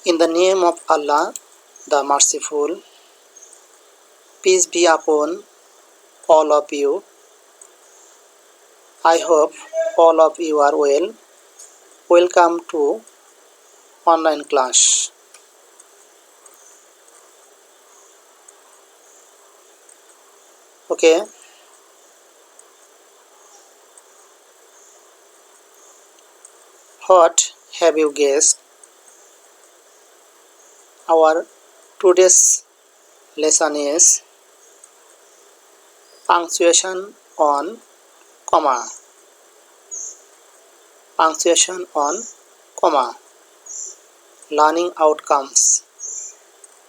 In the name of Allah, the Merciful, peace be upon all of you. I hope all of you are well. Welcome to online class. Okay. What have you guessed? Our today's lesson is punctuation on comma. Punctuation on comma. Learning outcomes.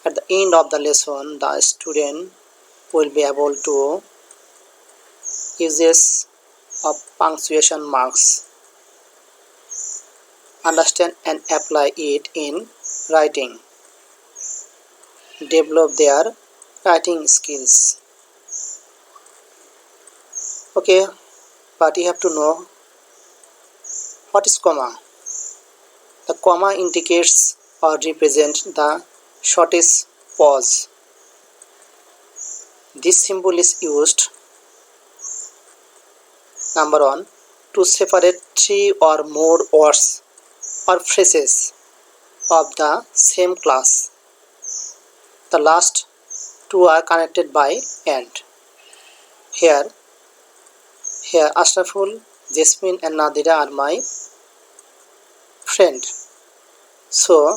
At the end of the lesson, the student will be able to uses of punctuation marks, understand and apply it in writing, develop their writing skills. Okay, but you have to know what is comma. The comma indicates or represents the shortest pause. This symbol is used, number 1, to separate 3 or more words or phrases of the same class. The last 2 are connected by and. Here Ashraful, Jasmine and Nadira are my friend. So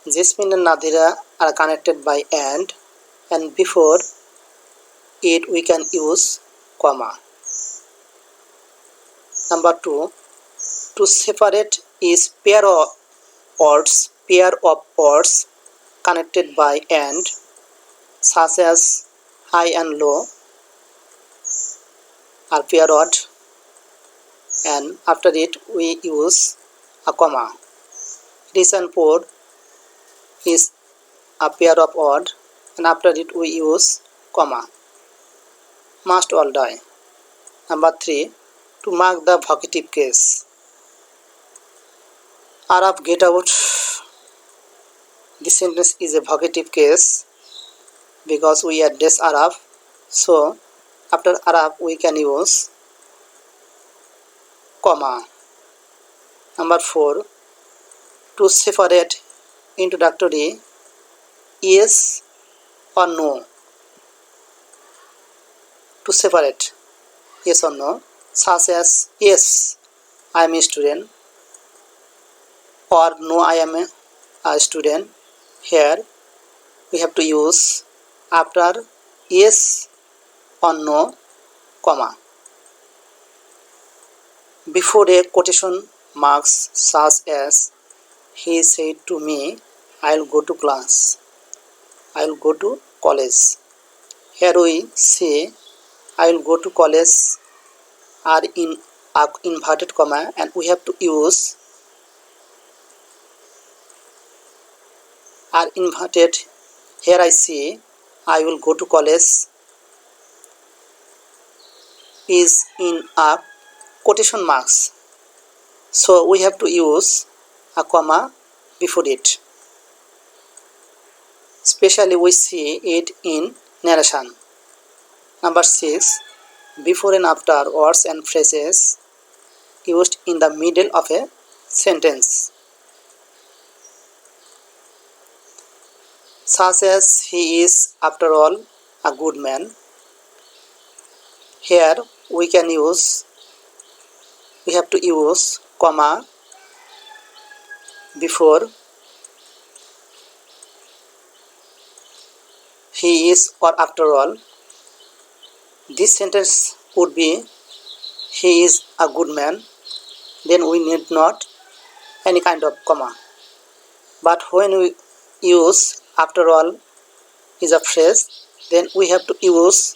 Jasmine and Nadira are connected by and before it we can use comma. Number 2, to separate is pair of words connected by and, such as high and low are paired, and after it we use a comma. Rich and poor is a pair of word, and after it we use comma. Must all die. Number 3, to mark the vocative case. Arab, get out. This sentence is a vocative case because we address Arab. So after Arab we can use comma. Number 4, to separate introductory yes or no. To separate yes or no, such as yes, I am a student, or no, I am a student. Here we have to use after yes or no, comma. Before a quotation marks such as he said to me, I will go to class, I will go to college. Here we say I will go to college are in inverted comma, and we have to use are inverted. Here I say I will go to college is in a quotation marks, so we have to use a comma before it. Especially we see it in narration. Number 6, before and after words and phrases used in the middle of a sentence, such as he is after all a good man. Here we have to use comma before he is or after all. This sentence would be he is a good man, then we need not any kind of comma. But when we use after all is a phrase, then we have to use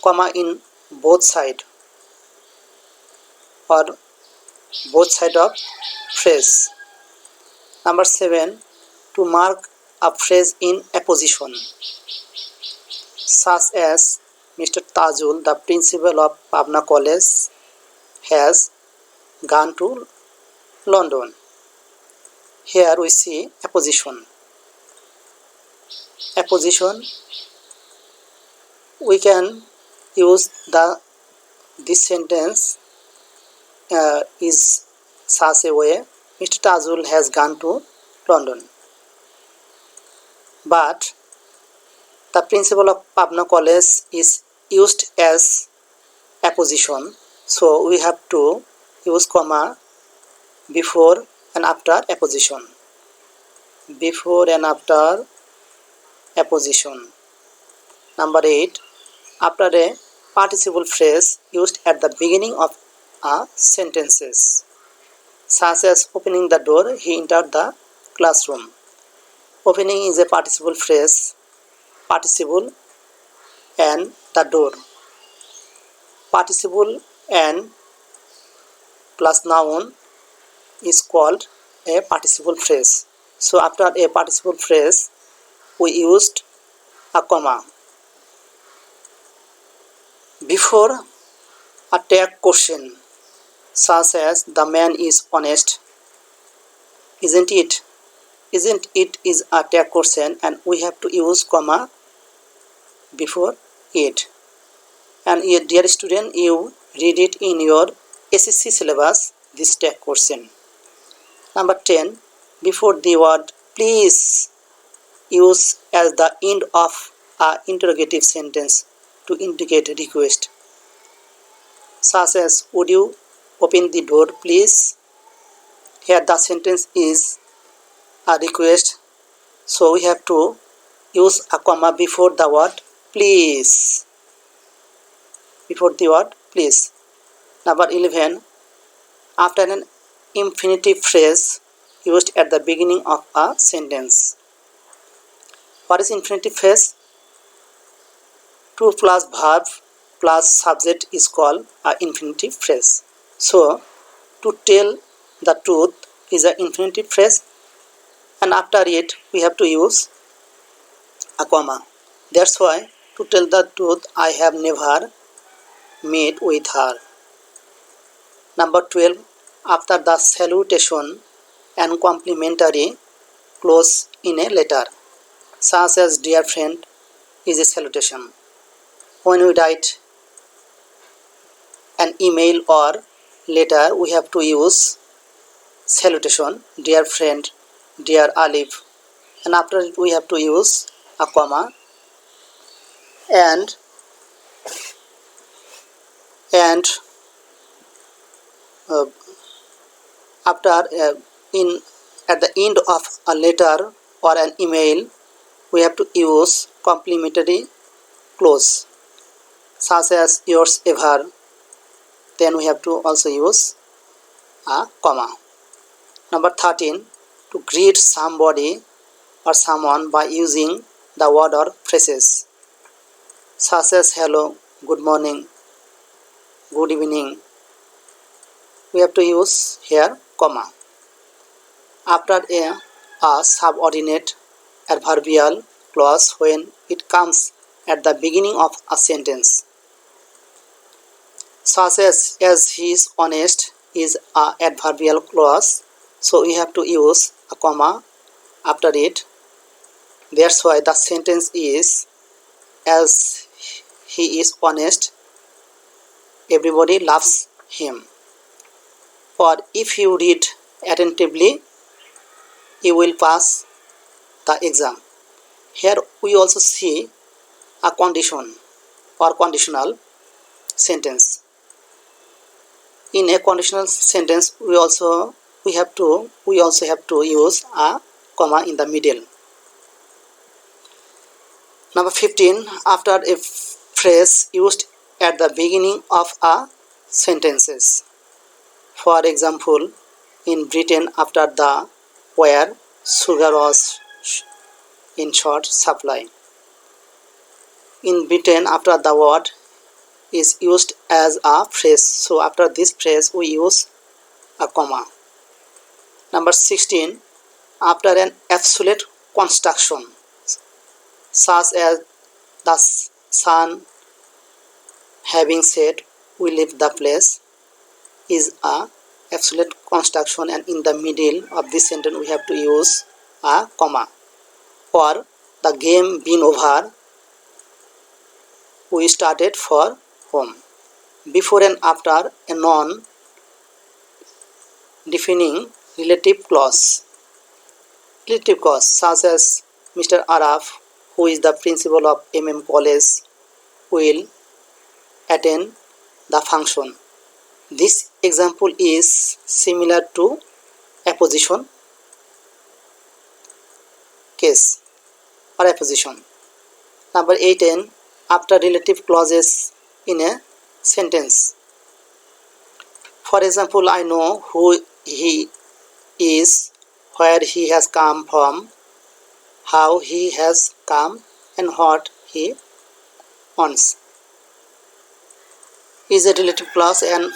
comma in both side or both side of phrase. Number 7, to mark a phrase in apposition, such as Mr. Tajul, the principal of Pabna College, has gone to London. Here we see apposition. Apposition, we can use this sentence is such a way: Mr. Tajul has gone to London. But the principal of Pabna College is used as apposition, so we have to use comma before and after apposition. Before and after apposition. Number 8. After a participle phrase used at the beginning of a sentences, such as opening the door, he entered the classroom. Opening is a participle phrase, participle and the door. Participle and plus noun is called a participle phrase. So after a participle phrase, we used a comma. Before a tag question, such as the man is honest, isn't it? Isn't it is a tag question, and we have to use comma before it. And dear student, you read it in your HSC syllabus, this tag question. Number 10. Before the word please, use as the end of an interrogative sentence to indicate request, such as would you open the door please. Here the sentence is a request, so we have to use a comma before the word please. Before the word please. Number 11. After an infinitive phrase used at the beginning of a sentence. What is infinitive phrase? To plus verb plus subject is called an infinitive phrase. So, to tell the truth is an infinitive phrase, and after it we have to use a comma. That's why, to tell the truth, I have never met with her. Number 12. After the salutation and complimentary clause in a letter, such as dear friend, is a salutation. When we write an email or letter, we have to use salutation, dear friend, dear Alif, and after it we have to use a comma, and after at the end of a letter or an email, we have to use complimentary clause, such as yours ever. Then we have to also use a comma. Number 13. To greet somebody or someone by using the word or phrases, such as hello, good morning, good evening. We have to use here comma. After a subordinate adverbial clause when it comes at the beginning of a sentence, such as he is honest is a adverbial clause, so we have to use a comma after it. That's why the sentence is as he is honest, everybody loves him. Or if you read attentively, you will pass the exam. Here we also see a condition or conditional sentence. In a conditional sentence, we also have to use a comma in the middle. Number 15. After a phrase used at the beginning of a sentences. For example, in Britain, after the war, sugar was in short supply. In Britain, after the word is used as a phrase, so after this phrase we use a comma. Number 16. After an absolute construction, such as the son having said we leave the place, is a absolute construction, and in the middle of this sentence we have to use a comma. Or the game been over, we started for home. Before and after a non-defining relative clause. Relative clause such as Mr. Araf, who is the principal of College, will attend the function. This example is similar to apposition case or apposition. Number 18. After relative clauses in a sentence. For example, I know who he is, where he has come from, how he has come, and what he wants. Is a relative clause, and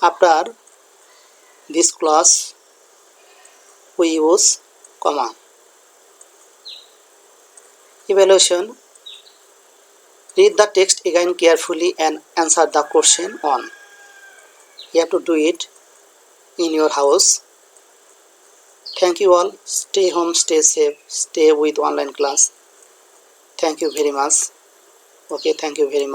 after this clause we use comma. Evaluation. Read the text again carefully and answer the question on. You have to do it in your house. Thank you all. Stay home, stay safe, stay with online class. Thank you very much. Okay, thank you very much.